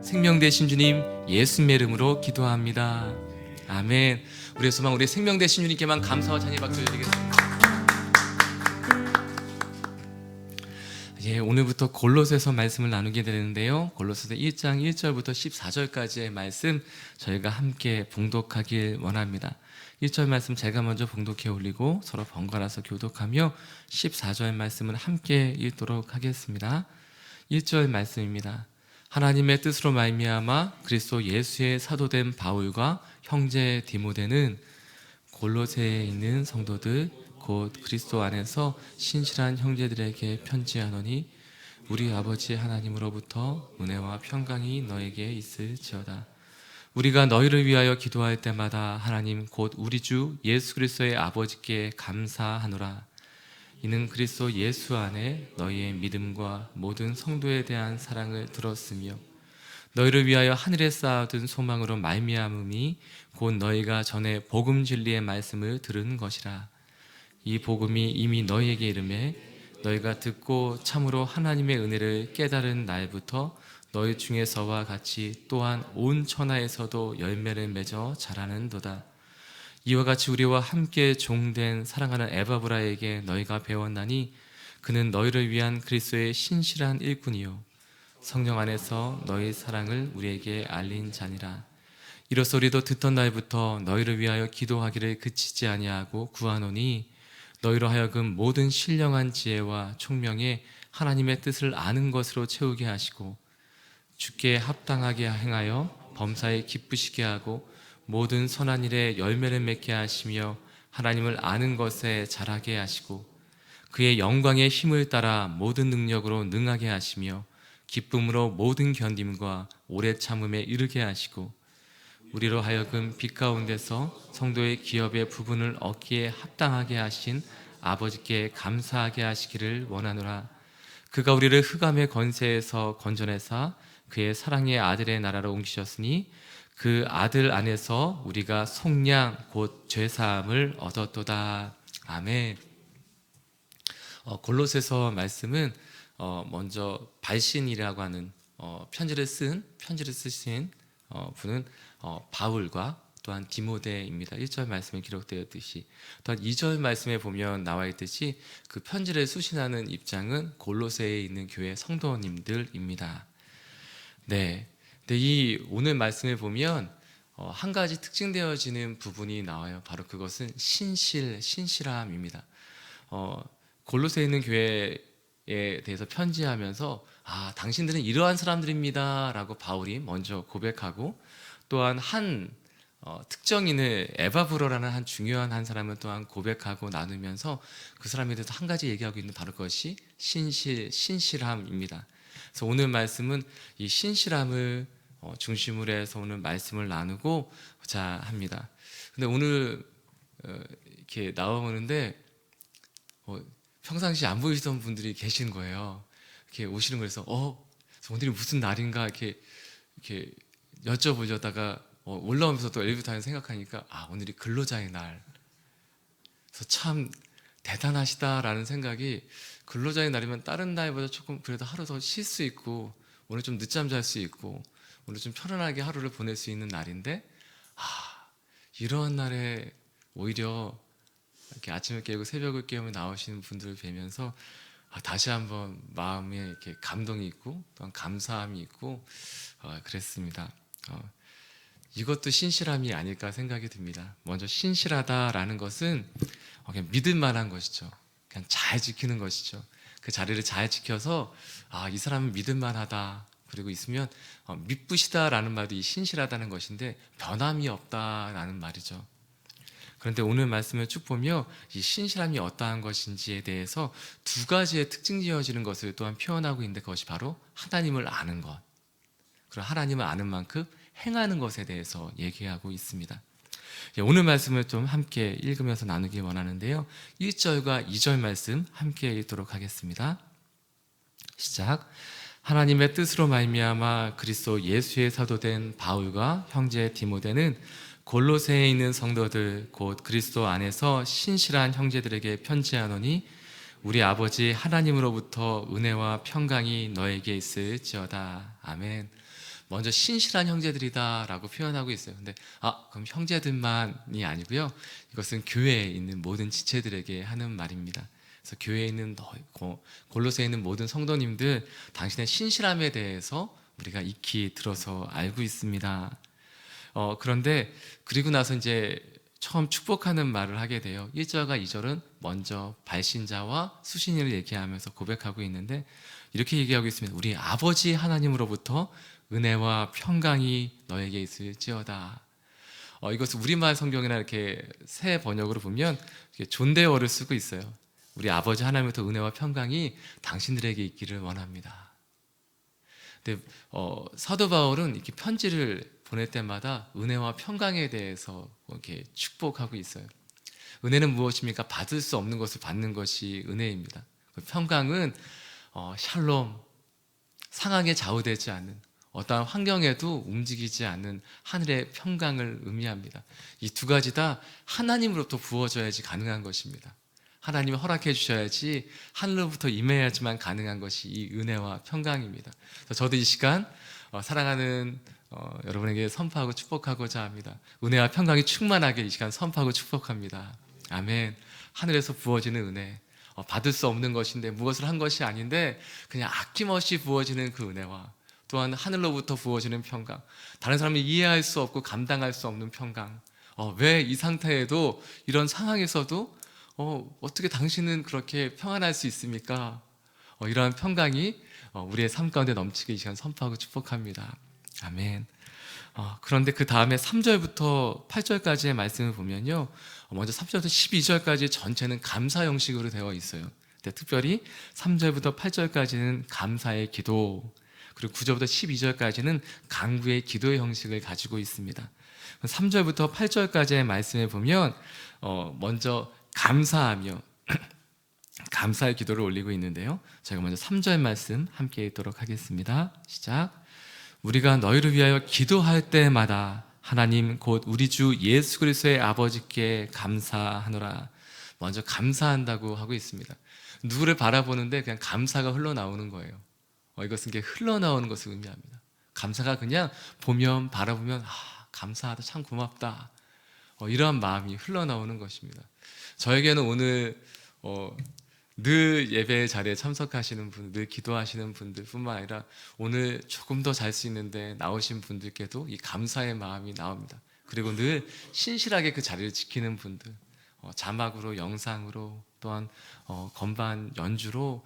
생명 되신 주님 예수님의 이름으로 기도합니다. 아멘. 우리의 소망, 우리 생명 되신 주님께만 감사와 찬양 박수 드리겠습니다. 오늘부터 골로새서 말씀을 나누게 되는데요, 골로새서 1장 1절부터 14절까지의 말씀 저희가 함께 봉독하길 원합니다. 1절 말씀 제가 먼저 봉독해 올리고 서로 번갈아서 교독하며 14절 말씀을 함께 읽도록 하겠습니다. 1절 말씀입니다. 하나님의 뜻으로 말미암아 그리스도 예수의 사도된 바울과 형제 디모데는 골로새에 있는 성도들 곧 그리스도 안에서 신실한 형제들에게 편지하노니 우리 아버지 하나님으로부터 은혜와 평강이 너에게 있을지어다. 우리가 너희를 위하여 기도할 때마다 하나님 곧 우리 주 예수 그리스도의 아버지께 감사하노라. 이는 그리스도 예수 안에 너희의 믿음과 모든 성도에 대한 사랑을 들었으며 너희를 위하여 하늘에 쌓아둔 소망으로 말미암음이 곧 너희가 전에 복음 진리의 말씀을 들은 것이라. 이 복음이 이미 너희에게 이르매 너희가 듣고 참으로 하나님의 은혜를 깨달은 날부터 너희 중에서와 같이 또한 온 천하에서도 열매를 맺어 자라는도다. 이와 같이 우리와 함께 종된 사랑하는 에바브라에게 너희가 배웠나니 그는 너희를 위한 그리스도의 신실한 일꾼이요 성령 안에서 너희 사랑을 우리에게 알린 자니라. 이로써 우리도 듣던 날부터 너희를 위하여 기도하기를 그치지 아니하고 구하노니 너희로 하여금 모든 신령한 지혜와 총명에 하나님의 뜻을 아는 것으로 채우게 하시고 주께 합당하게 행하여 범사에 기쁘시게 하고 모든 선한 일에 열매를 맺게 하시며 하나님을 아는 것에 자라게 하시고 그의 영광의 힘을 따라 모든 능력으로 능하게 하시며 기쁨으로 모든 견딤과 오래 참음에 이르게 하시고 우리로 하여금 빛 가운데서 성도의 기업의 부분을 얻기에 합당하게 하신 아버지께 감사하게 하시기를 원하노라. 그가 우리를 흑암의 권세에서 건져내사 그의 사랑의 아들의 나라로 옮기셨으니 그 아들 안에서 우리가 속량 곧 죄사함을 얻었도다. 아멘. 골로새서 말씀은 먼저 발신이라고 하는 편지를 쓰신 분은 바울과 또한 디모데입니다. 1절 말씀에 기록되었듯이 또한 2절 말씀에 보면 나와 있듯이 그 편지를 수신하는 입장은 골로새에 있는 교회 성도님들입니다. 네. 근데 이 오늘 말씀에 보면 한 가지 특징되어지는 부분이 나와요. 바로 그것은 신실함입니다. 골로새에 있는 교회에 대해서 편지하면서 당신들은 이러한 사람들입니다 라고 바울이 먼저 고백하고 또한 한 특정인을 에바브로라는 한 중요한 한 사람을 또한 고백하고 나누면서 그 사람에 대해서 한 가지 얘기하고 있는 바로 그것이 신실함입니다. 그래서 오늘 말씀은 이 신실함을 중심으로 해서 오늘 말씀을 나누고자 합니다. 근데 오늘 이렇게 나와보는데 평상시 안 보이시던 분들이 계신 거예요. 이렇게 오시는 거에서 오늘이 무슨 날인가 이렇게 여쭤보려다가 올라오면서 또 엘리베이터 안에 생각하니까 오늘이 근로자의 날. 그래서 참 대단하시다라는 생각이, 근로자의 날이면 다른 날보다 조금 그래도 하루 더 쉴 수 있고 오늘 좀 늦잠 잘 수 있고 오늘 좀 편안하게 하루를 보낼 수 있는 날인데 이러한 날에 오히려 이렇게 아침을 깨고 새벽을 깨우며 나오시는 분들을 뵈면서 다시 한번 마음에 이렇게 감동이 있고 또한 감사함이 있고 그랬습니다. 이것도 신실함이 아닐까 생각이 듭니다. 먼저 신실하다라는 것은 그냥 믿을 만한 것이죠. 그냥 잘 지키는 것이죠. 그 자리를 잘 지켜서 이 사람은 믿을 만하다. 그리고 있으면 믿부시다라는 말도 이 신실하다는 것인데 변함이 없다라는 말이죠. 그런데 오늘 말씀을 쭉 보며 이 신실함이 어떠한 것인지에 대해서 두 가지의 특징 지어지는 것을 또한 표현하고 있는데 그것이 바로 하나님을 아는 것, 그리고 하나님을 아는 만큼 행하는 것에 대해서 얘기하고 있습니다. 오늘 말씀을 좀 함께 읽으면서 나누기 원하는데요, 1절과 2절 말씀 함께 읽도록 하겠습니다. 시작. 하나님의 뜻으로 말미암아 그리스도 예수의 사도된 바울과 형제 디모데는 골로새에 있는 성도들 곧 그리스도 안에서 신실한 형제들에게 편지하노니 우리 아버지 하나님으로부터 은혜와 평강이 너에게 있을지어다. 아멘. 먼저 신실한 형제들이다라고 표현하고 있어요. 근데 그럼 형제들만이 아니고요. 이것은 교회에 있는 모든 지체들에게 하는 말입니다. 그래서 교회에 있는 골로새에 있는 모든 성도님들, 당신의 신실함에 대해서 우리가 익히 들어서 알고 있습니다. 그런데 그리고 나서 이제 처음 축복하는 말을 하게 돼요. 1절과 2절은 먼저 발신자와 수신인을 얘기하면서 고백하고 있는데 이렇게 얘기하고 있습니다. 우리 아버지 하나님으로부터 은혜와 평강이 너에게 있을지어다. 이것을 우리말 성경이나 이렇게 새 번역으로 보면 존대어를 쓰고 있어요. 우리 아버지 하나님부터 은혜와 평강이 당신들에게 있기를 원합니다. 근데 사도 바울은 이렇게 편지를 보낼 때마다 은혜와 평강에 대해서 이렇게 축복하고 있어요. 은혜는 무엇입니까? 받을 수 없는 것을 받는 것이 은혜입니다. 평강은 샬롬, 상황에 좌우되지 않는, 어떠한 환경에도 움직이지 않는 하늘의 평강을 의미합니다. 이 두 가지 다 하나님으로부터 부어져야지 가능한 것입니다. 하나님이 허락해 주셔야지, 하늘로부터 임해야지만 가능한 것이 이 은혜와 평강입니다. 저도 이 시간 사랑하는 여러분에게 선포하고 축복하고자 합니다. 은혜와 평강이 충만하게 이 시간 선포하고 축복합니다. 아멘. 하늘에서 부어지는 은혜, 받을 수 없는 것인데, 무엇을 한 것이 아닌데 그냥 아낌없이 부어지는 그 은혜와, 또한 하늘로부터 부어지는 평강, 다른 사람이 이해할 수 없고 감당할 수 없는 평강. 왜 이 상태에도, 이런 상황에서도 어떻게 당신은 그렇게 평안할 수 있습니까? 이러한 평강이 우리의 삶 가운데 넘치게 이 시간 선포하고 축복합니다. 아멘. 그런데 그 다음에 3절부터 8절까지의 말씀을 보면요, 먼저 3절부터 12절까지 전체는 감사 형식으로 되어 있어요. 근데 특별히 3절부터 8절까지는 감사의 기도, 그리고 9절부터 12절까지는 간구의 기도의 형식을 가지고 있습니다. 3절부터 8절까지의 말씀을 보면 먼저 감사하며 감사의 기도를 올리고 있는데요, 제가 먼저 3절 말씀 함께 읽도록 하겠습니다. 시작. 우리가 너희를 위하여 기도할 때마다 하나님 곧 우리 주 예수 그리스도의 아버지께 감사하노라. 먼저 감사한다고 하고 있습니다. 누구를 바라보는데 그냥 감사가 흘러나오는 거예요. 이것은 흘러나오는 것을 의미합니다. 감사가 그냥 보면, 바라보면 감사하다, 참 고맙다, 이러한 마음이 흘러나오는 것입니다. 저에게는 오늘 늘 예배 자리에 참석하시는 분, 늘 기도하시는 분들 뿐만 아니라 오늘 조금 더 잘 수 있는데 나오신 분들께도 이 감사의 마음이 나옵니다. 그리고 늘 신실하게 그 자리를 지키는 분들, 자막으로, 영상으로, 또한 건반 연주로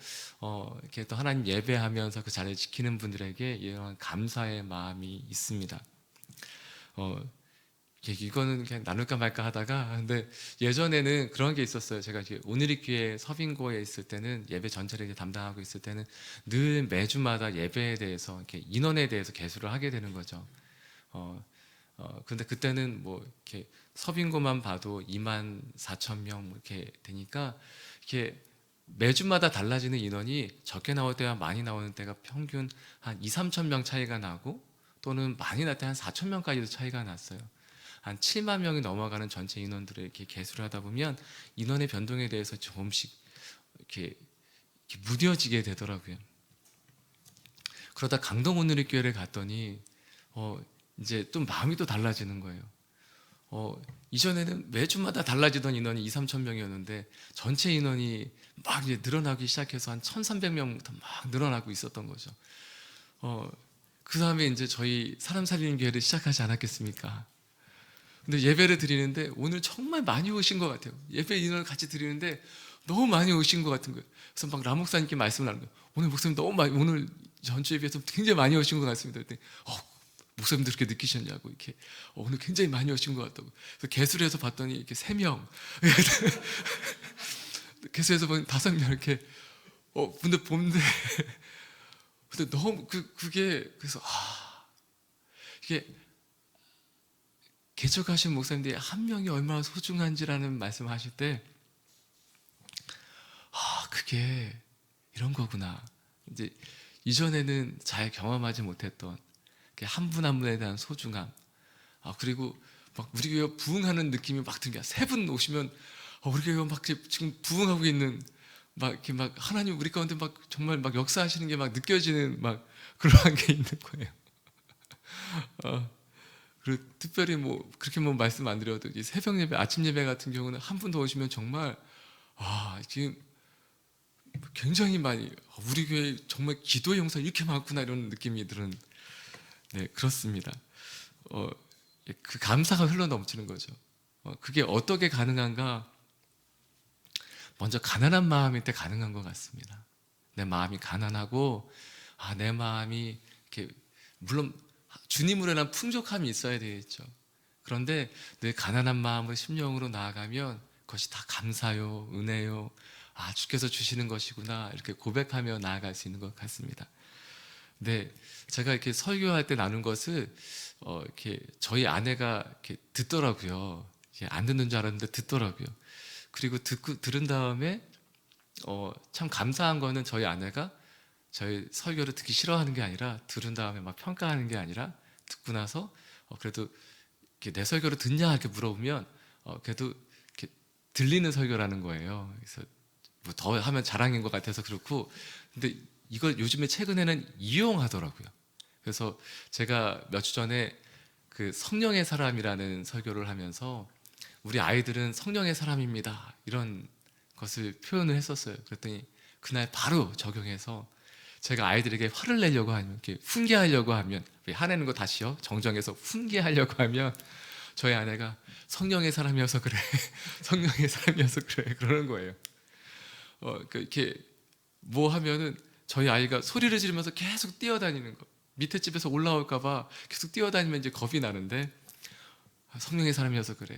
이렇게 또 하나님 예배하면서 그 자리를 지키는 분들에게 이런 감사의 마음이 있습니다. 이거는 그냥 나눌까 말까 하다가, 근데 예전에는 그런 게 있었어요. 제가 오늘리교회 서빙고에 있을 때는, 예배 전체를 담당하고 있을 때는 늘 매주마다 예배에 대해서, 이렇게 인원에 대해서 계수를 하게 되는 거죠. 근데 그때는 뭐 이렇게 서빙고만 봐도 24,000명 이렇게 되니까, 이렇게 매주마다 달라지는 인원이 적게 나올 때와 많이 나오는 때가 평균 한 2-3,000명 차이가 나고, 또는 많이 날 때 한 4,000명까지도 차이가 났어요. 한 7만 명이 넘어가는 전체 인원들을 이렇게 계수를 하다 보면 인원의 변동에 대해서 조금씩 이렇게 무뎌지게 되더라고요. 그러다 강동 오늘리교회를 갔더니 이제 또 마음이 또 달라지는 거예요. 이전에는 매주마다 달라지던 인원이 2-3천 명이었는데 전체 인원이 막 이제 늘어나기 시작해서 한 1,300명부터 막 늘어나고 있었던 거죠. 그 다음에 이제 저희 사람 살리는 교회를 시작하지 않았겠습니까? 근데 예배를 드리는데 오늘 정말 많이 오신 것 같아요. 예배 인원을 같이 드리는데 너무 많이 오신 것 같은 거예요. 그래서 막 람 목사님께 말씀을 나누는 거예요. 오늘 목사님 너무 많이, 오늘 전주에 비해서 굉장히 많이 오신 것 같습니다. 그랬더니 목사님도 그렇게 느끼셨냐고, 이렇게 오늘 굉장히 많이 오신 것 같다고. 그래서 개수를 해서 봤더니 이렇게 3명, 개수해서 보니 5명 이렇게 근데 보는데 근데 너무 그게, 그래서 이게 개척하신 목사님들이 한 명이 얼마나 소중한지라는 말씀하실 때, 그게 이런 거구나. 이제 이전에는 잘 경험하지 못했던 한 분 한 분에 대한 소중함, 그리고 막 우리 교회 부흥하는 느낌이 막 드는 게, 3분 오시면 우리 교회가 막 지금 부흥하고 있는, 막 이렇게 막 하나님 우리 가운데 막 정말 막 역사하시는 게 막 느껴지는 막 그러한 게 있는 거예요. 어, 그리고 특별히 뭐 그렇게 뭐 말씀 안 드려도 이 새벽 예배, 아침 예배 같은 경우는 한 분 더 오시면 정말 지금 굉장히 많이 우리 교회 정말 기도의 용사 이렇게 많구나 이런 느낌이 드는 네 그렇습니다. 그 감사가 흘러 넘치는 거죠. 그게 어떻게 가능한가? 먼저 가난한 마음일 때 가능한 것 같습니다. 내 마음이 가난하고 내 마음이 이렇게 물론 주님으로 인한 풍족함이 있어야 되겠죠. 그런데 늘 가난한 마음으로 심령으로 나아가면 그것이 다 감사요, 은혜요, 주께서 주시는 것이구나 이렇게 고백하며 나아갈 수 있는 것 같습니다. 네, 제가 이렇게 설교할 때 나눈 것을 이렇게 저희 아내가 이렇게 듣더라고요. 안 듣는 줄 알았는데 듣더라고요. 그리고 들은 다음에 참 감사한 거는 저희 아내가 저희 설교를 듣기 싫어하는 게 아니라 들은 다음에 막 평가하는 게 아니라 듣고 나서 그래도 내 설교를 듣냐 이렇게 물어보면 그래도 이렇게 들리는 설교라는 거예요. 그래서 뭐 더 하면 자랑인 것 같아서 그렇고 근데 이걸 요즘에 최근에는 이용하더라고요. 그래서 제가 몇 주 전에 그 성령의 사람이라는 설교를 하면서 우리 아이들은 성령의 사람입니다 이런 것을 표현을 했었어요. 그랬더니 그날 바로 적용해서 제가 아이들에게 화를 내려고 하면 이렇게 훈계하려고 하면 화내는 거 다시요 정정해서 훈계하려고 하면 저희 아내가 성령의 사람이어서 그래 성령의 사람이어서 그래 그러는 거예요. 이렇게 뭐 하면은 저희 아이가 소리를 지르면서 계속 뛰어다니는 거 밑에 집에서 올라올까봐 계속 뛰어다니면 이제 겁이 나는데 성령의 사람이어서 그래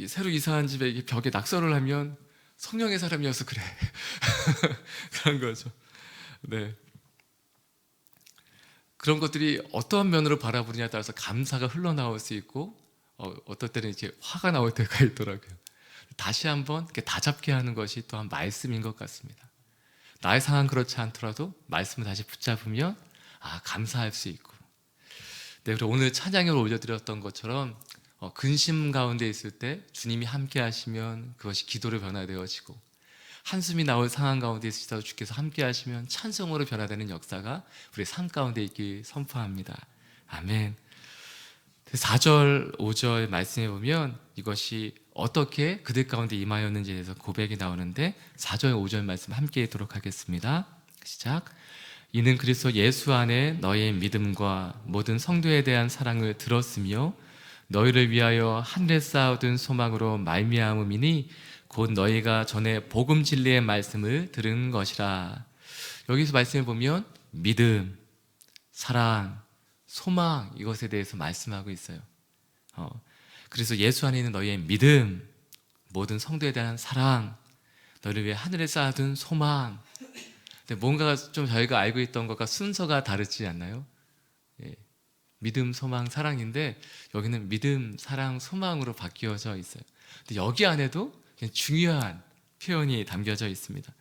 새로 이사한 집에 벽에 낙서를 하면 성령의 사람이어서 그래 그런 거죠. 네. 그런 것들이 어떠한 면으로 바라보느냐에 따라서 감사가 흘러나올 수 있고 어떨 때는 이렇게 화가 나올 때가 있더라고요. 다시 한번 이렇게 다잡게 하는 것이 또한 말씀인 것 같습니다. 나의 상황 그렇지 않더라도 말씀을 다시 붙잡으면 감사할 수 있고 네, 그리고 오늘 찬양을 올려드렸던 것처럼 근심 가운데 있을 때 주님이 함께 하시면 그것이 기도로 변화되어지고 한숨이 나올 상황 가운데 있으시다가 주께서 함께 하시면 찬송으로 변화되는 역사가 우리 삶 가운데 있길 선포합니다. 아멘. 4절, 5절 말씀해 보면 이것이 어떻게 그들 가운데 임하였는지에 대해서 고백이 나오는데 4절, 5절 말씀 함께 읽도록 하겠습니다. 시작. 이는 그리스도 예수 안에 너의 믿음과 모든 성도에 대한 사랑을 들었으며 너희를 위하여 하늘에 쌓아둔 소망으로 말미암음이니 곧 너희가 전에 복음 진리의 말씀을 들은 것이라. 여기서 말씀해 보면 믿음, 사랑, 소망 이것에 대해서 말씀하고 있어요. 그래서 예수 안에 있는 너희의 믿음, 모든 성도에 대한 사랑, 너를 위해 하늘에 쌓아둔 소망. 근데 뭔가 좀 저희가 알고 있던 것과 순서가 다르지 않나요? 예. 믿음, 소망, 사랑인데 여기는 믿음, 사랑, 소망으로 바뀌어져 있어요. 근데 여기 안에도 중요한 표현이 담겨져 있습니다.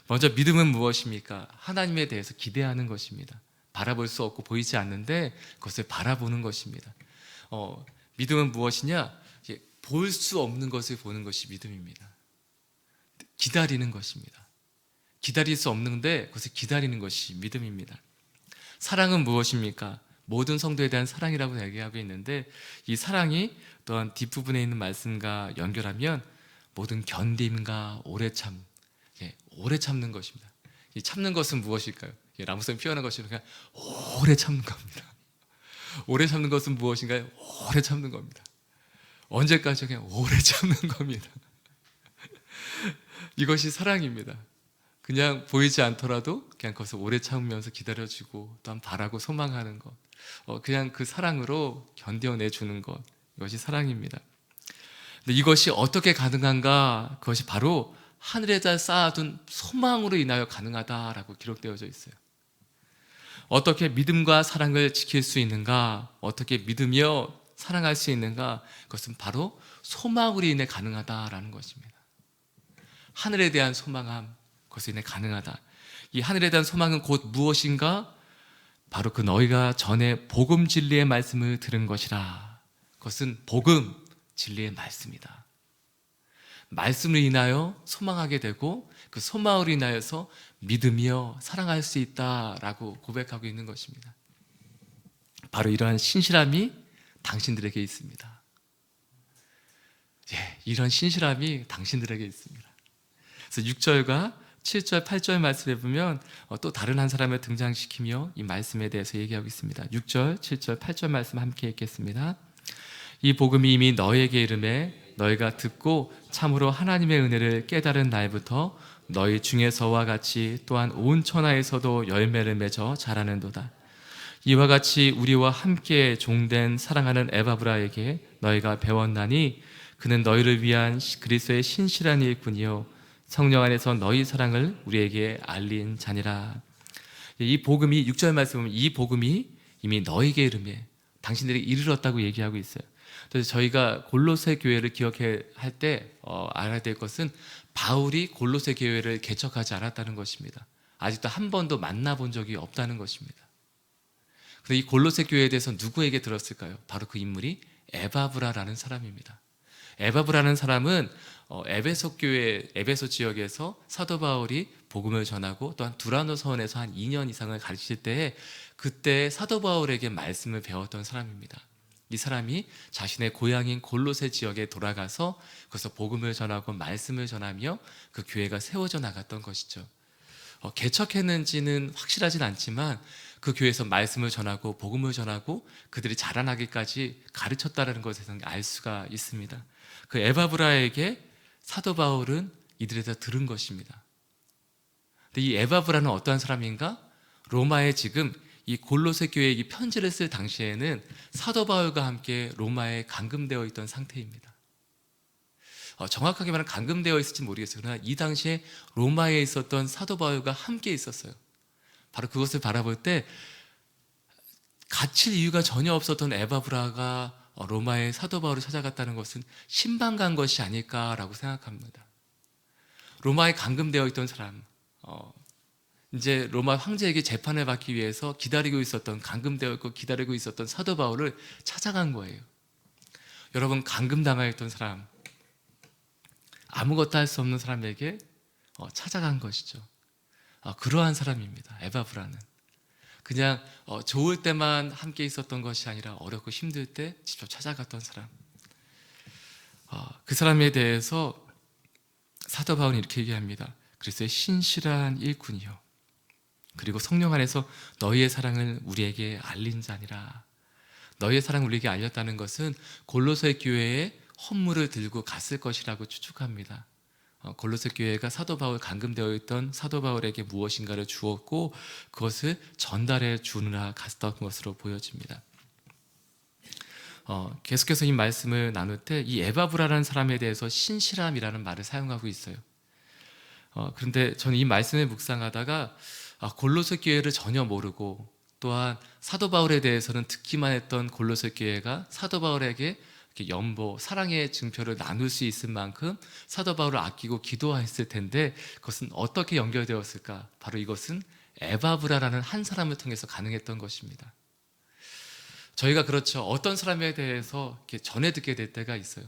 먼저 믿음은 무엇입니까? 하나님에 대해서 기대하는 것입니다. 바라볼 수 없고 보이지 않는데 그것을 바라보는 것입니다. 믿음은 무엇이냐? 볼 수 없는 것을 보는 것이 믿음입니다. 기다리는 것입니다. 기다릴 수 없는데 그것을 기다리는 것이 믿음입니다. 사랑은 무엇입니까? 모든 성도에 대한 사랑이라고 얘기하고 있는데 이 사랑이 또한 뒷부분에 있는 말씀과 연결하면 모든 견딤과 오래 오래 참는 것입니다. 이 참는 것은 무엇일까요? 라무스는 표현한 것이니까 오래 참는 겁니다. 오래 참는 것은 무엇인가요? 오래 참는 겁니다. 언제까지 그냥 오래 참는 겁니다. 이것이 사랑입니다. 그냥 보이지 않더라도 그냥 그것을 오래 참으면서 기다려주고 또한 바라고 소망하는 것, 그냥 그 사랑으로 견뎌내주는 것, 이것이 사랑입니다. 근데 이것이 어떻게 가능한가? 그것이 바로 하늘에다 쌓아둔 소망으로 인하여 가능하다라고 기록되어져 있어요. 어떻게 믿음과 사랑을 지킬 수 있는가? 어떻게 믿으며 사랑할 수 있는가? 그것은 바로 소망으로 인해 가능하다라는 것입니다. 하늘에 대한 소망함, 그것으로 인해 가능하다. 이 하늘에 대한 소망은 곧 무엇인가? 바로 그 너희가 전에 복음 진리의 말씀을 들은 것이라. 그것은 복음 진리의 말씀이다. 말씀을 인하여 소망하게 되고 그 소망으로 인하여서 믿으며 사랑할 수 있다라고 고백하고 있는 것입니다. 바로 이러한 신실함이 당신들에게 있습니다. 예, 이런 신실함이 당신들에게 있습니다. 그래서 6절과 7절, 8절 말씀에 보면 또 다른 한 사람을 등장시키며 이 말씀에 대해서 얘기하고 있습니다. 6절, 7절, 8절 말씀 함께 읽겠습니다. 이 복음이 이미 너희에게 이르매 너희가 듣고 참으로 하나님의 은혜를 깨달은 날부터 너희 중에서와 같이 또한 온 천하에서도 열매를 맺어 자라는도다. 이와 같이 우리와 함께 종된 사랑하는 에바브라에게 너희가 배웠나니 그는 너희를 위한 그리스도의 신실한 일꾼이요 성령 안에서 너희 사랑을 우리에게 알린 자니라. 이 복음이 6절 말씀은 이 복음이 이미 너희에게 이르매 당신들이 이르렀다고 얘기하고 있어요. 그래서 저희가 골로새 교회를 기억해야 할 때 알아야 될 것은 바울이 골로새 교회를 개척하지 않았다는 것입니다. 아직도 한 번도 만나본 적이 없다는 것입니다. 그런데 이 골로새 교회에 대해서 누구에게 들었을까요? 바로 그 인물이 에바브라라는 사람입니다. 에바브라는 사람은 에베소 교회, 에베소 지역에서 사도 바울이 복음을 전하고 또한 두라노 서원에서 한 2년 이상을 가르칠 때에 그때 사도 바울에게 말씀을 배웠던 사람입니다. 이 사람이 자신의 고향인 골로새 지역에 돌아가서 거기서 복음을 전하고 말씀을 전하며 그 교회가 세워져 나갔던 것이죠. 개척했는지는 확실하진 않지만 그 교회에서 말씀을 전하고 복음을 전하고 그들이 자라나기까지 가르쳤다는 것에서 알 수가 있습니다. 그 에바브라에게 사도 바울은 이들에서 들은 것입니다. 근데 이 에바브라는 어떠한 사람인가? 로마에 지금 이 골로새 교회에 이 편지를 쓸 당시에는 사도 바울과 함께 로마에 감금되어 있던 상태입니다. 정확하게 말하면 감금되어 있을지 모르겠어요. 그러나 이 당시에 로마에 있었던 사도 바울과 함께 있었어요. 바로 그것을 바라볼 때 갇힐 이유가 전혀 없었던 에바브라가 로마의 사도 바울을 찾아갔다는 것은 신방 간 것이 아닐까라고 생각합니다. 로마에 감금되어 있던 사람, 이제 로마 황제에게 재판을 받기 위해서 기다리고 있었던, 감금되어 있고 기다리고 있었던 사도 바울을 찾아간 거예요. 여러분, 감금당하여 있던 사람, 아무것도 할 수 없는 사람에게 찾아간 것이죠. 그러한 사람입니다. 에바브라는 그냥 좋을 때만 함께 있었던 것이 아니라 어렵고 힘들 때 직접 찾아갔던 사람. 그 사람에 대해서 사도 바울은 이렇게 얘기합니다. 그리스도의 신실한 일꾼이요 그리고 성령 안에서 너희의 사랑을 우리에게 알린 자니라. 너희의 사랑을 우리에게 알렸다는 것은 골로새 교회에 헌물을 들고 갔을 것이라고 추측합니다. 골로새 교회가 사도 바울 감금되어 있던 사도 바울에게 무엇인가를 주었고 그것을 전달해 주느라 갔던 것으로 보여집니다. 계속해서 이 말씀을 나눌 때 이 에바브라라는 사람에 대해서 신실함이라는 말을 사용하고 있어요. 그런데 저는 이 말씀을 묵상하다가 골로새 교회를 전혀 모르고 또한 사도 바울에 대해서는 듣기만 했던 골로새 교회가 사도 바울에게 연보, 사랑의 증표를 나눌 수 있을 만큼 사도 바울을 아끼고 기도했을 텐데 그것은 어떻게 연결되었을까? 바로 이것은 에바브라라는 한 사람을 통해서 가능했던 것입니다. 저희가 그렇죠. 어떤 사람에 대해서 이렇게 전해 듣게 될 때가 있어요.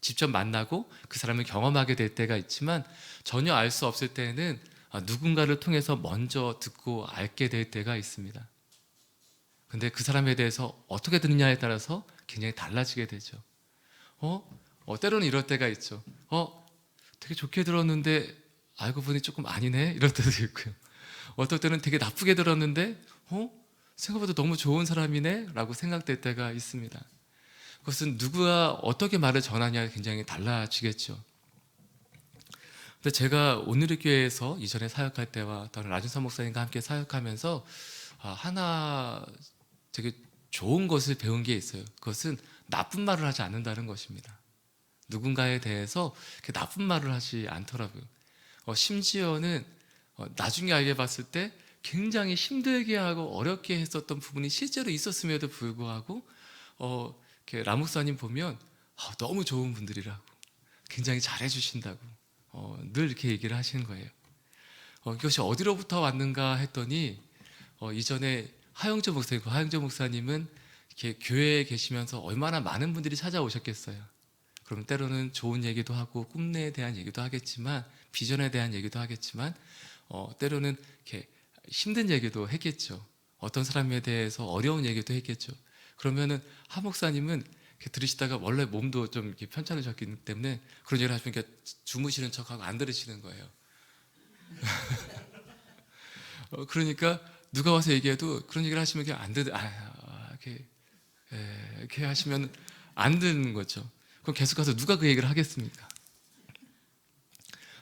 직접 만나고 그 사람을 경험하게 될 때가 있지만 전혀 알 수 없을 때는 누군가를 통해서 먼저 듣고 알게 될 때가 있습니다. 근데 그 사람에 대해서 어떻게 듣느냐에 따라서 굉장히 달라지게 되죠. 때로는 이럴 때가 있죠. 되게 좋게 들었는데 알고 보니 조금 아니네 이럴 때도 있고요. 어떨 때는 되게 나쁘게 들었는데 생각보다 너무 좋은 사람이네 라고 생각될 때가 있습니다. 그것은 누구가 어떻게 말을 전하냐에 굉장히 달라지겠죠. 근데 제가 오늘의 교회에서 이전에 사역할 때와 다른 라준사 목사님과 함께 사역하면서 하나 되게 좋은 것을 배운 게 있어요. 그것은 나쁜 말을 하지 않는다는 것입니다. 누군가에 대해서 나쁜 말을 하지 않더라고요. 심지어는 나중에 알게 봤을 때 굉장히 힘들게 하고 어렵게 했었던 부분이 실제로 있었음에도 불구하고 라 목사님 보면 너무 좋은 분들이라고 굉장히 잘해주신다고 늘 이렇게 얘기를 하시는 거예요. 이것이 어디로부터 왔는가 했더니 이전에 하영조 목사님, 그 하영조 목사님은 이렇게 교회에 계시면서 얼마나 많은 분들이 찾아오셨겠어요. 그럼 때로는 좋은 얘기도 하고 꿈에 대한 얘기도 하겠지만 비전에 대한 얘기도 하겠지만 때로는 이렇게 힘든 얘기도 했겠죠. 어떤 사람에 대해서 어려운 얘기도 했겠죠. 그러면은 하 목사님은 이렇게 들으시다가 원래 몸도 좀 이렇게 편찮으셨기 때문에 그런 얘기를 하시면 주무시는 척하고 안 들으시는 거예요. 그러니까 누가 와서 얘기해도 그런 얘기를 하시면 그냥 안 듣, 이렇게 하시면 안 듣는 거죠. 그럼 계속 가서 누가 그 얘기를 하겠습니까?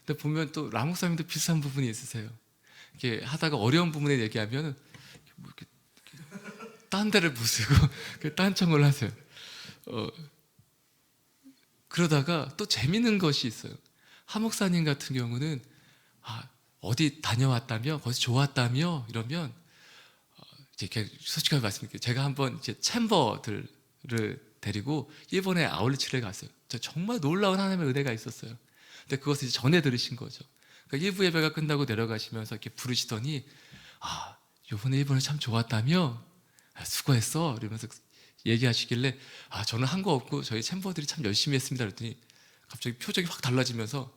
근데 보면 또 라 목사님도 비슷한 부분이 있으세요. 이렇게 하다가 어려운 부분에 얘기하면 뭐 이렇게 딴 데를 부수고 딴청을 하세요. 그러다가 또 재밌는 것이 있어요. 하 목사님 같은 경우는 어디 다녀왔다며, 거기서 좋았다며 이러면 이제 솔직하게 말씀드릴게요. 제가 한번 이제 챔버들을 데리고 일본의 아울리치를 갔어요. 정말 놀라운 하나님의 은혜가 있었어요. 근데 그것을 이제 전해 들으신 거죠. 그러니까 일부 예배가 끝나고 내려가시면서 이렇게 부르시더니 이번에 일본이 참 좋았다며, 수고했어 이러면서 얘기하시길래 저는 한 거 없고 저희 챔버들이 참 열심히 했습니다 그랬더니 갑자기 표정이 확 달라지면서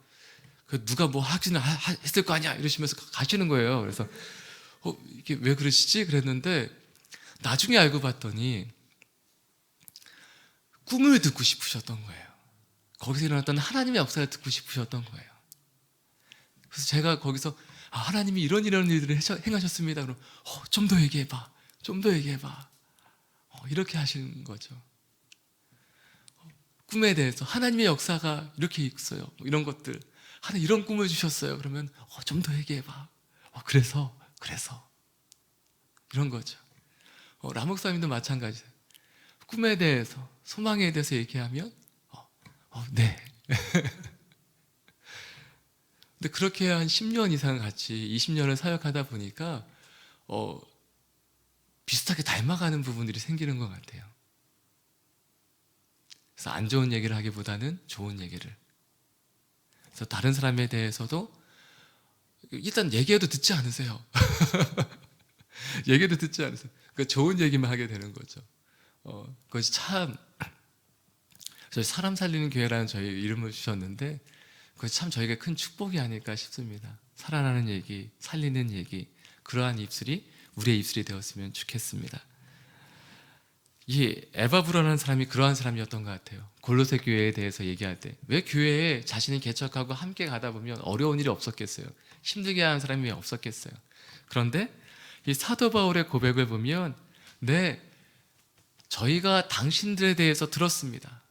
누가 뭐 하기는 했을 거 아니야 이러시면서 가시는 거예요. 그래서 이게 왜 그러시지 그랬는데 나중에 알고 봤더니 꿈을 듣고 싶으셨던 거예요. 거기서 일어났던 하나님의 역사를 듣고 싶으셨던 거예요. 그래서 제가 거기서 하나님이 이런 일들을 행하셨습니다. 그럼 좀 더 얘기해봐, 좀 더 얘기해봐. 이렇게 하시는 거죠. 꿈에 대해서 하나님의 역사가 이렇게 있어요. 이런 것들, 하나님 이런 꿈을 주셨어요. 그러면 좀 더 얘기해봐. 그래서 이런 거죠. 라 목사님도 마찬가지예요. 꿈에 대해서, 소망에 대해서 얘기하면 네. 근데 그렇게 한 10년 이상 같이 20년을 사역하다 보니까 비슷하게 닮아가는 부분들이 생기는 것 같아요. 그래서 안 좋은 얘기를 하기보다는 좋은 얘기를. 그래서 다른 사람에 대해서도 일단 얘기해도 듣지 않으세요. 얘기도 듣지 않으세요. 그러니까 좋은 얘기만 하게 되는 거죠. 그것이 참, 저희 사람 살리는 교회라는 저희 이름을 주셨는데 그것이 참 저에게 큰 축복이 아닐까 싶습니다. 살아나는 얘기, 살리는 얘기, 그러한 입술이 우리의 입술이 되었으면 좋겠습니다. 이 에바브라는 사람이 그러한 사람이었던 것 같아요. 골로새 교회에 대해서 얘기할 때 왜 교회에 자신이 개척하고 함께 가다 보면 어려운 일이 없었겠어요. 힘들게 하는 사람이 왜 없었겠어요. 그런데 이 사도 바울의 고백을 보면 저희가 당신들에 대해서 들었습니다.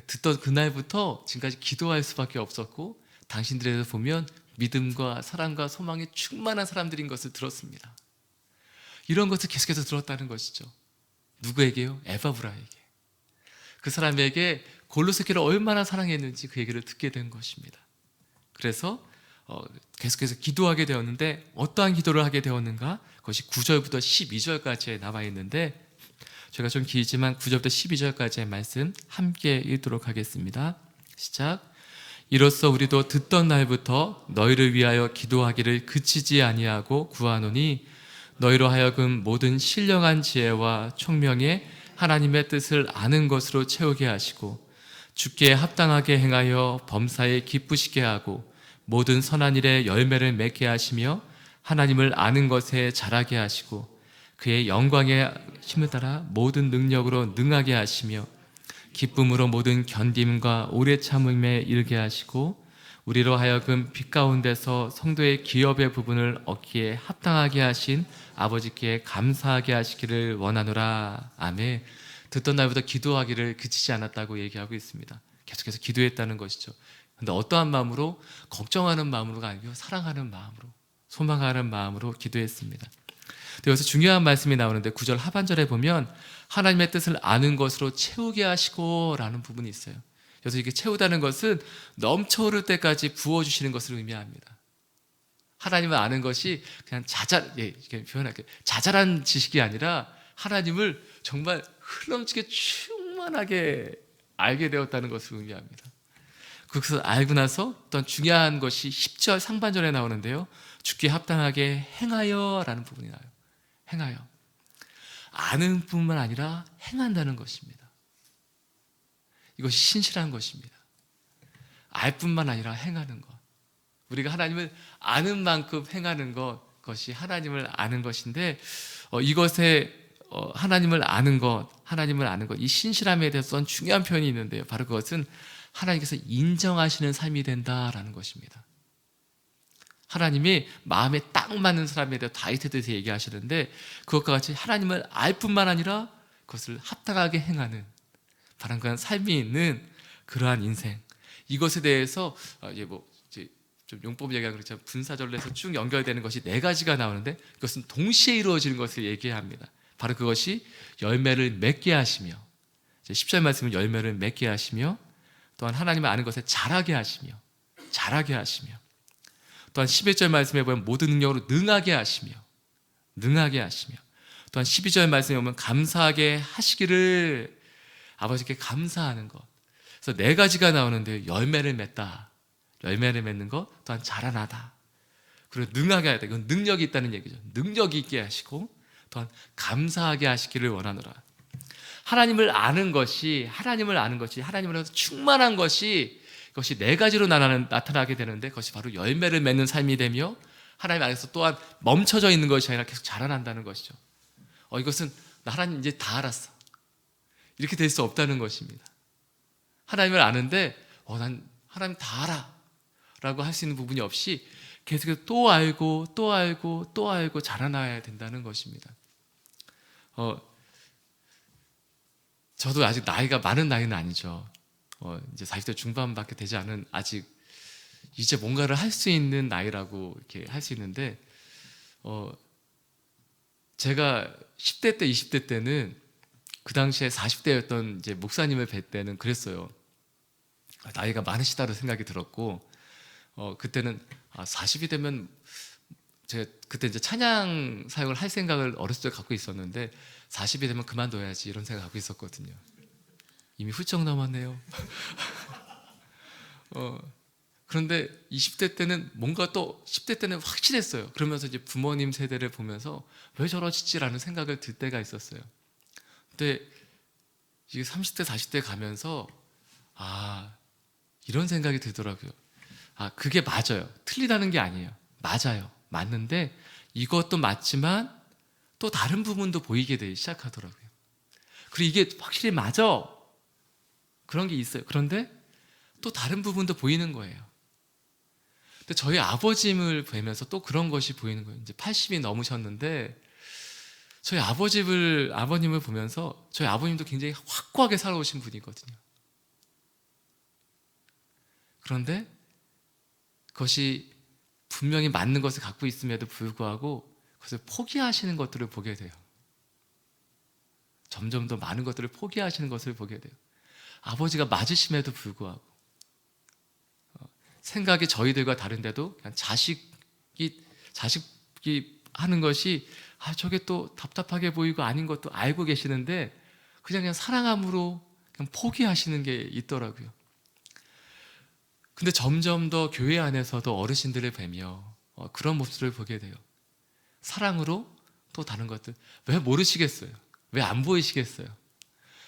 듣던 그날부터 지금까지 기도할 수밖에 없었고 당신들에 대해서 보면 믿음과 사랑과 소망이 충만한 사람들인 것을 들었습니다. 이런 것을 계속해서 들었다는 것이죠. 누구에게요? 에바브라에게. 그 사람에게 골로새 교회를 얼마나 사랑했는지 그 얘기를 듣게 된 것입니다. 그래서 계속해서 기도하게 되었는데 어떠한 기도를 하게 되었는가? 그것이 9절부터 12절까지에 나와 있는데 제가 좀 길지만 9절부터 12절까지의 말씀 함께 읽도록 하겠습니다. 시작. 이로써 우리도 듣던 날부터 너희를 위하여 기도하기를 그치지 아니하고 구하노니 너희로 하여금 모든 신령한 지혜와 총명에 하나님의 뜻을 아는 것으로 채우게 하시고 주께 합당하게 행하여 범사에 기쁘시게 하고 모든 선한 일에 열매를 맺게 하시며 하나님을 아는 것에 자라게 하시고 그의 영광의 힘을 따라 모든 능력으로 능하게 하시며 기쁨으로 모든 견딤과 오래 참음에 이르게 하시고 우리로 하여금 빛 가운데서 성도의 기업의 부분을 얻기에 합당하게 하신 아버지께 감사하게 하시기를 원하노라. 아멘. 듣던 날부터 기도하기를 그치지 않았다고 얘기하고 있습니다. 계속해서 기도했다는 것이죠. 그런데 어떠한 마음으로? 걱정하는 마음으로가 아니고 사랑하는 마음으로, 소망하는 마음으로 기도했습니다. 여기서 중요한 말씀이 나오는데 9절 하반절에 보면 하나님의 뜻을 아는 것으로 채우게 하시고 라는 부분이 있어요. 그래서 이게 채우다는 것은 넘쳐 흐를 때까지 부어주시는 것을 의미합니다. 하나님을 아는 것이 그냥 이렇게 표현할게요. 자잘한 지식이 아니라 하나님을 정말 흘럼치게 충만하게 알게 되었다는 것을 의미합니다. 그것을 알고 나서 어떤 중요한 것이 10절 상반절에 나오는데요. 주께 합당하게 행하여 라는 부분이 나와요. 행하여. 아는 뿐만 아니라 행한다는 것입니다. 이것이 신실한 것입니다. 알 뿐만 아니라 행하는 것. 우리가 하나님을 아는 만큼 행하는 것이 하나님을 아는 것인데 이것에 하나님을 아는 것, 이 신실함에 대해서 중요한 표현이 있는데요. 바로 그것은 하나님께서 인정하시는 삶이 된다라는 것입니다. 하나님이 마음에 딱 맞는 사람에 대해 다윗에 대해서 얘기하시는데, 그것과 같이 하나님을 알 뿐만 아니라 그것을 합당하게 행하는 바로 그런 삶이 있는 그러한 인생, 이것에 대해서 이제 좀 용법 얘기하면 그렇죠. 분사절로에서 쭉 연결되는 것이 4가지가 나오는데, 그것은 동시에 이루어지는 것을 얘기합니다. 바로 그것이 열매를 맺게 하시며, 10절 말씀은 열매를 맺게 하시며, 또한 하나님을 아는 것에 자라게 하시며, 또한 11절 말씀에 보면 모든 능력으로 능하게 하시며, 또한 12절 말씀에 보면 감사하게 하시기를, 아버지께 감사하는 것. 그래서 4가지가 나오는데, 열매를 맺는 것, 또한 자라나다, 그리고 능하게 하다. 이건 능력이 있다는 얘기죠. 능력이 있게 하시고, 또한 감사하게 하시기를 원하노라. 하나님을 아는 것이, 하나님으로서 충만한 것이, 그것이 4가지로 나타나게 되는데, 그것이 바로 열매를 맺는 삶이 되며, 하나님 안에서 또한 멈춰져 있는 것이 아니라 계속 자라난다는 것이죠. 이것은 나 하나님 이제 다 알았어, 이렇게 될 수 없다는 것입니다. 하나님을 아는데 난 하나님 다 알아 라고 할 수 있는 부분이 없이 계속해서 또 알고 자라나야 된다는 것입니다. 저도 아직 나이가 많은 나이는 아니죠. 이제 40대 중반밖에 되지 않은, 아직 이제 뭔가를 할 수 있는 나이라고 이렇게 할 수 있는데, 제가 10대 때, 20대 때는, 그 당시에 40대였던 이제 목사님을 뵐 때는 그랬어요. 나이가 많으시다고 생각이 들었고, 그때는 40이 되면, 제가 그때 이제 찬양 사역을 할 생각을 어렸을 때 갖고 있었는데, 40이 되면 그만둬야지 이런 생각 갖고 있었거든요. 이미 훌쩍 넘었네요. 그런데 20대 때는 뭔가 또 10대 때는 확실했어요. 그러면서 이제 부모님 세대를 보면서 왜 저러시지라는 생각을 들 때가 있었어요. 근데 이게 30대, 40대 가면서 이런 생각이 들더라고요. 그게 맞아요. 틀리다는 게 아니에요. 맞아요. 맞는데 이것도 맞지만 또 다른 부분도 보이게 되기 시작하더라고요. 그리고 이게 확실히 맞아, 그런 게 있어요. 그런데 또 다른 부분도 보이는 거예요. 근데 저희 아버님을 뵈면서 또 그런 것이 보이는 거예요. 이제 80이 넘으셨는데, 저희 아버님을 보면서, 저희 아버님도 굉장히 확고하게 살아오신 분이거든요. 그런데 그것이 분명히 맞는 것을 갖고 있음에도 불구하고 그것을 포기하시는 것들을 보게 돼요. 점점 더 많은 것들을 포기하시는 것을 보게 돼요. 아버지가 맞으심에도 불구하고, 생각이 저희들과 다른데도 그냥 자식이 하는 것이 저게 또 답답하게 보이고 아닌 것도 알고 계시는데, 그냥 사랑함으로 그냥 포기하시는 게 있더라고요. 근데 점점 더 교회 안에서도 어르신들을 뵈며 그런 모습을 보게 돼요. 사랑으로 또 다른 것들, 왜 모르시겠어요? 왜 안 보이시겠어요?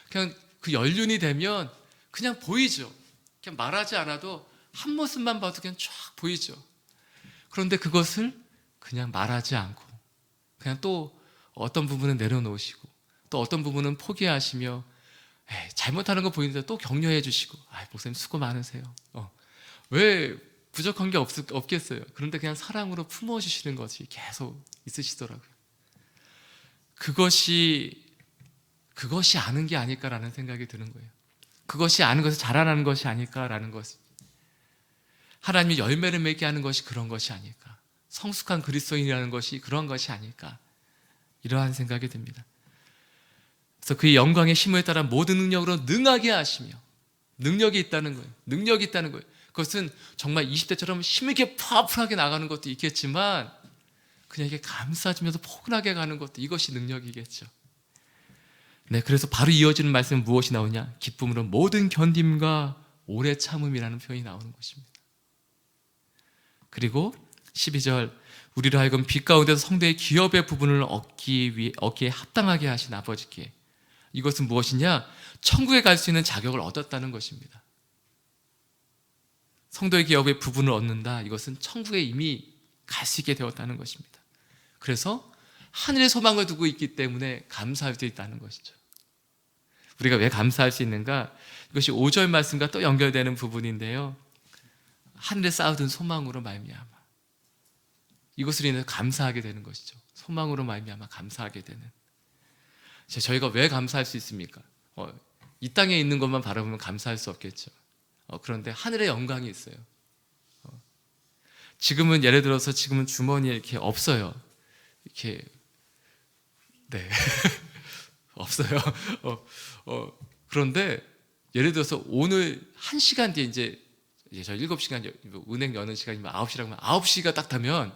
그냥 그 연륜이 되면 그냥 보이죠. 그냥 말하지 않아도 한 모습만 봐도 그냥 쫙 보이죠. 그런데 그것을 그냥 말하지 않고 그냥 또 어떤 부분은 내려놓으시고, 또 어떤 부분은 포기하시며, 잘못하는 거 보이는데 또 격려해 주시고, 목사님 수고 많으세요. 왜 부족한 게 없겠어요. 그런데 그냥 사랑으로 품어주시는 것이 계속 있으시더라고요. 그것이 아는 게 아닐까라는 생각이 드는 거예요. 그것이 아는 것을 자라나는 것이 아닐까라는 것. 하나님이 열매를 맺게 하는 것이 그런 것이 아닐까. 성숙한 그리스도인이라는 것이 그런 것이 아닐까. 이러한 생각이 듭니다. 그래서 그의 영광의 힘을 따라 모든 능력으로 능하게 하시며, 능력이 있다는 거예요. 그것은 정말 20대처럼 힘있게 파워풀하게 나가는 것도 있겠지만, 그냥 이게 감싸주면서 포근하게 가는 것도, 이것이 능력이겠죠. 네, 그래서 바로 이어지는 말씀은 무엇이 나오냐? 기쁨으로 모든 견딤과 오래 참음이라는 표현이 나오는 것입니다. 그리고 12절, 우리를 하여금 빛 가운데서 성도의 기업의 부분을 얻기에 합당하게 하신 아버지께. 이것은 무엇이냐? 천국에 갈 수 있는 자격을 얻었다는 것입니다. 성도의 기업의 부분을 얻는다. 이것은 천국에 이미 갈 수 있게 되었다는 것입니다. 그래서 하늘의 소망을 두고 있기 때문에 감사할 수 있다는 것이죠. 우리가 왜 감사할 수 있는가? 이것이 5절 말씀과 또 연결되는 부분인데요. 하늘에 쌓아둔 소망으로 말미암아 이것으로 인해서 감사하게 되는 것이죠. 소망으로 말미암아 감사하게 되는. 저희가 왜 감사할 수 있습니까? 이 땅에 있는 것만 바라보면 감사할 수 없겠죠. 그런데 하늘의 영광이 있어요. 지금은 예를 들어서 지금은 주머니에 이렇게 없어요. 이렇게 네 없어요. 그런데 예를 들어서 오늘 1시간 뒤에 이제 저 7시간 은행 여는 시간이 9시라고 하면 9시가 딱 되면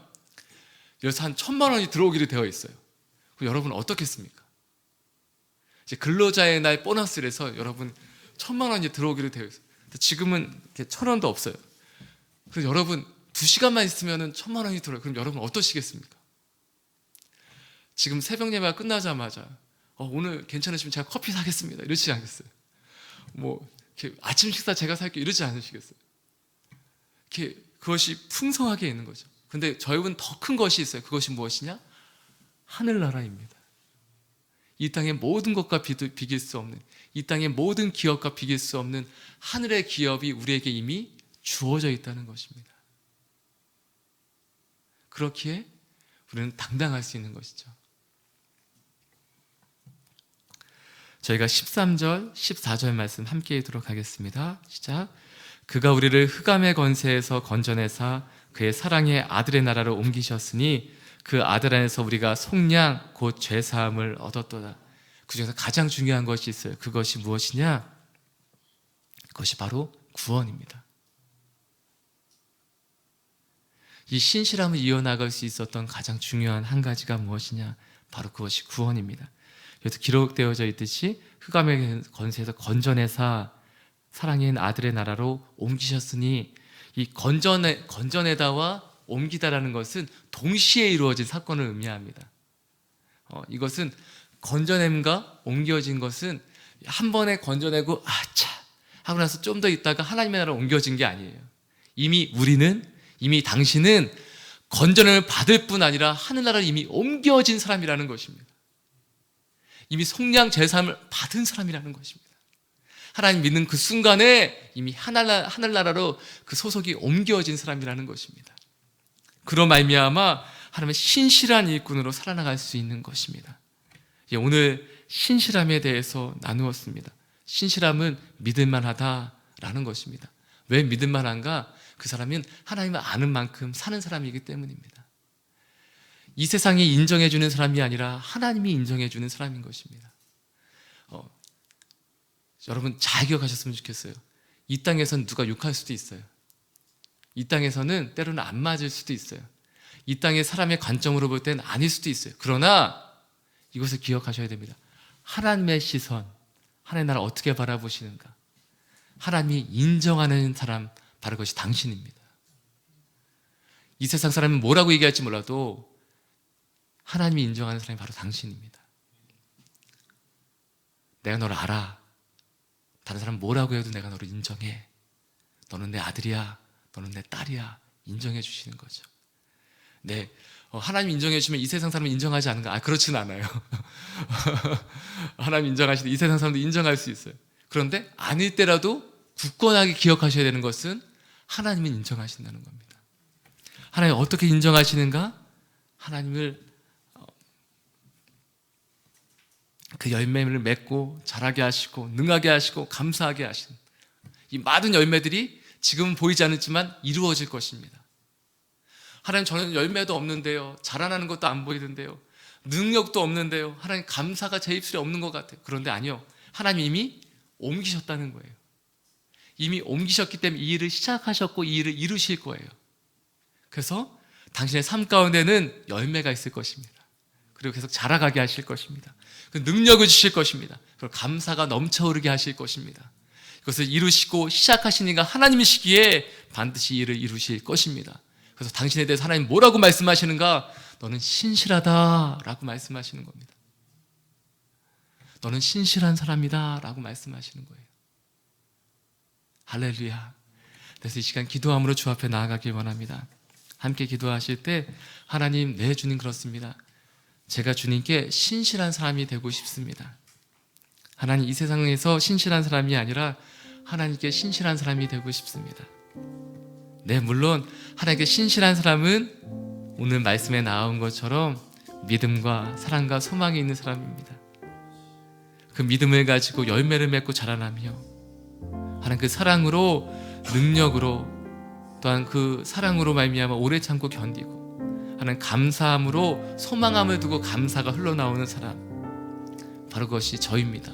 여기서 한 1,000만 원이 들어오기로 되어 있어요. 그럼 여러분 어떻겠습니까? 이제 근로자의 날 보너스를 해서 여러분 1,000만 원이 들어오기로 되어 있어요. 지금은 이렇게 1,000원도 없어요. 그래서 여러분 2시간만 있으면 1,000만 원이 들어요. 그럼 여러분 어떠시겠습니까? 지금 새벽 예배가 끝나자마자 오늘 괜찮으시면 제가 커피 사겠습니다. 이러시지 않겠어요? 이렇게 아침 식사 제가 살게요. 이러지 않으시겠어요? 이렇게 그것이 풍성하게 있는 거죠. 근데 저희는 더 큰 것이 있어요. 그것이 무엇이냐? 하늘나라입니다. 이 땅의 모든 것과 비길 수 없는, 이 땅의 모든 기업과 비길 수 없는 하늘의 기업이 우리에게 이미 주어져 있다는 것입니다. 그렇기에 우리는 당당할 수 있는 것이죠. 저희가 13절, 14절 말씀 함께 읽도록 하겠습니다. 시작. 그가 우리를 흑암의 권세에서 건져내사 그의 사랑의 아들의 나라로 옮기셨으니 그 아들 안에서 우리가 속량 곧 죄사함을 얻었도다. 그 중에서 가장 중요한 것이 있어요. 그것이 무엇이냐? 그것이 바로 구원입니다. 이 신실함을 이어나갈 수 있었던 가장 중요한 한 가지가 무엇이냐? 바로 그것이 구원입니다. 여기서 기록되어져 있듯이 흑암의 권세에서 건져내사 사랑의 아들의 나라로 옮기셨으니, 이 건져내다와 옮기다라는 것은 동시에 이루어진 사건을 의미합니다. 이것은 건져냄과 옮겨진 것은 한 번에 건져내고 아차 하고 나서 좀 더 있다가 하나님의 나라로 옮겨진 게 아니에요. 이미 당신은 건져냄을 받을 뿐 아니라 하늘나라로 이미 옮겨진 사람이라는 것입니다. 이미 속량 제사함을 받은 사람이라는 것입니다. 하나님 믿는 그 순간에 이미 하늘나라로 그 소속이 옮겨진 사람이라는 것입니다. 그로 말미암아 하나님의 신실한 일꾼으로 살아나갈 수 있는 것입니다. 오늘 신실함에 대해서 나누었습니다. 신실함은 믿을만하다라는 것입니다. 왜 믿을만한가? 그 사람은 하나님을 아는 만큼 사는 사람이기 때문입니다. 이 세상이 인정해주는 사람이 아니라 하나님이 인정해주는 사람인 것입니다. 여러분 잘 기억하셨으면 좋겠어요. 이 땅에서는 누가 욕할 수도 있어요. 이 땅에서는 때로는 안 맞을 수도 있어요. 이 땅의 사람의 관점으로 볼 때는 아닐 수도 있어요. 그러나 이것을 기억하셔야 됩니다. 하나님의 시선, 하나님의 나라를 어떻게 바라보시는가? 하나님이 인정하는 사람, 바로 그것이 당신입니다. 이 세상 사람은 뭐라고 얘기할지 몰라도 하나님이 인정하는 사람이 바로 당신입니다. 내가 너를 알아. 다른 사람 뭐라고 해도 내가 너를 인정해. 너는 내 아들이야. 너는 내 딸이야. 인정해 주시는 거죠. 네, 하나님 인정해 주시면 이 세상 사람은 인정하지 않은가? 그렇진 않아요. 하나님 인정하시는데 이 세상 사람도 인정할 수 있어요. 그런데 아닐 때라도 굳건하게 기억하셔야 되는 것은 하나님은 인정하신다는 겁니다. 하나님 어떻게 인정하시는가? 하나님을 그 열매를 맺고 자라게 하시고 능하게 하시고 감사하게 하시는 이 많은 열매들이 지금은 보이지 않지만 이루어질 것입니다. 하나님, 저는 열매도 없는데요, 자라나는 것도 안 보이는데요, 능력도 없는데요, 하나님 감사가 제 입술에 없는 것 같아요. 그런데 아니요, 하나님 이미 옮기셨다는 거예요. 이미 옮기셨기 때문에 이 일을 시작하셨고 이 일을 이루실 거예요. 그래서 당신의 삶 가운데는 열매가 있을 것입니다. 그리고 계속 자라가게 하실 것입니다. 그 능력을 주실 것입니다. 그리고 감사가 넘쳐흐르게 하실 것입니다. 그것을 이루시고 시작하시니까 하나님이시기에 반드시 이를 이루실 것입니다. 그래서 당신에 대해서 하나님 뭐라고 말씀하시는가? 너는 신실하다라고 말씀하시는 겁니다. 너는 신실한 사람이다 라고 말씀하시는 거예요. 할렐루야. 그래서 이 시간 기도함으로 주 앞에 나아가길 원합니다. 함께 기도하실 때 하나님, 네 주님 그렇습니다. 제가 주님께 신실한 사람이 되고 싶습니다. 하나님, 이 세상에서 신실한 사람이 아니라 하나님께 신실한 사람이 되고 싶습니다. 네, 물론 하나님께 신실한 사람은 오늘 말씀에 나온 것처럼 믿음과 사랑과 소망이 있는 사람입니다. 그 믿음을 가지고 열매를 맺고 자라나며 하나님 그 사랑으로, 능력으로, 또한 그 사랑으로 말미암아 오래 참고 견디고 하나님 감사함으로 소망함을 두고 감사가 흘러나오는 사람, 바로 그것이 저입니다.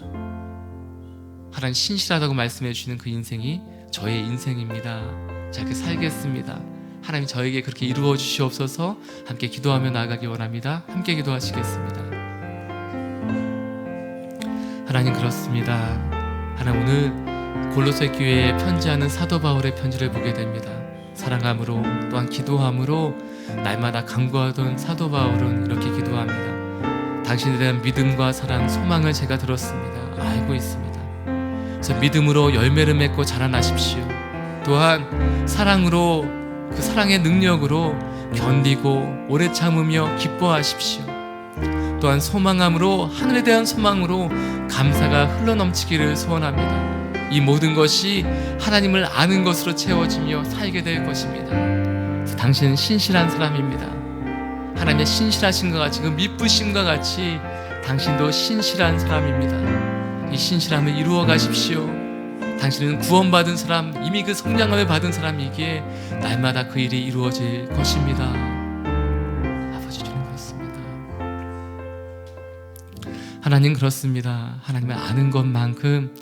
하나님 신실하다고 말씀해 주시는 그 인생이 저의 인생입니다. 자, 그렇게 살겠습니다. 하나님 저에게 그렇게 이루어 주시옵소서. 함께 기도하며 나아가기 원합니다. 함께 기도하시겠습니다. 하나님, 그렇습니다. 하나님, 오늘 골로새 교회에 편지하는 사도 바울의 편지를 보게 됩니다. 사랑함으로 또한 기도함으로 날마다 간구하던 사도 바울은 이렇게 기도합니다. 당신에 대한 믿음과 사랑, 소망을 제가 들었습니다. 알고 있습니다. 그래서 믿음으로 열매를 맺고 자라나십시오. 또한 사랑으로, 그 사랑의 능력으로 견디고 오래 참으며 기뻐하십시오. 또한 소망함으로, 하늘에 대한 소망으로 감사가 흘러넘치기를 소원합니다. 이 모든 것이 하나님을 아는 것으로 채워지며 살게 될 것입니다. 당신은 신실한 사람입니다. 하나님의 신실하심과 같이, 그 미쁘심과 같이 당신도 신실한 사람입니다. 이 신실함을 이루어 가십시오. 당신은 구원받은 사람, 이미 그 성량함을 받은 사람이기에 날마다 그 일이 이루어질 것입니다. 아버지 주님, 그렇습니다. 하나님, 그렇습니다. 하나님을 아는 것만큼,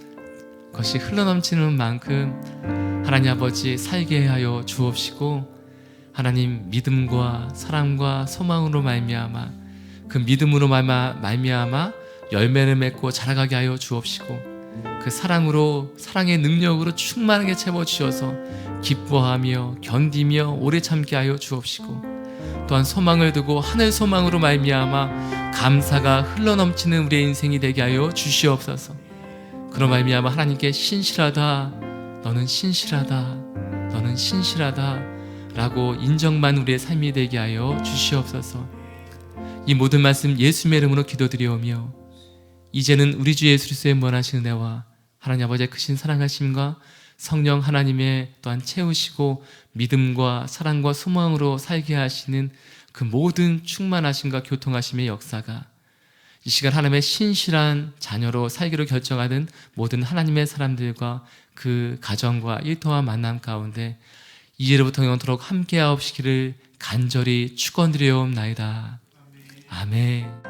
그것이 흘러넘치는 만큼 하나님 아버지 살게 하여 주옵시고, 하나님 믿음과 사랑과 소망으로 말미암아, 그 믿음으로 말미암아 열매를 맺고 자라가게 하여 주옵시고, 그 사랑으로, 사랑의 능력으로 충만하게 채워주셔서 기뻐하며 견디며 오래 참게 하여 주옵시고, 또한 소망을 두고 하늘 소망으로 말미암아 감사가 흘러넘치는 우리의 인생이 되게 하여 주시옵소서. 그런 말미암아 하나님께 신실하다, 너는 신실하다, 너는 신실하다 라고 인정만 우리의 삶이 되게 하여 주시옵소서. 이 모든 말씀 예수님의 이름으로 기도드리오며, 이제는 우리 주 예수 그리스도의 무한하신 은혜와 하나님 아버지의 크신 사랑하심과 성령 하나님의 또한 채우시고 믿음과 사랑과 소망으로 살게 하시는 그 모든 충만하심과 교통하심의 역사가 이 시간 하나님의 신실한 자녀로 살기로 결정하는 모든 하나님의 사람들과 그 가정과 일터와 만남 가운데 이제로부터 영원토록 함께하옵시기를 간절히 축원드려옵나이다. 아멘.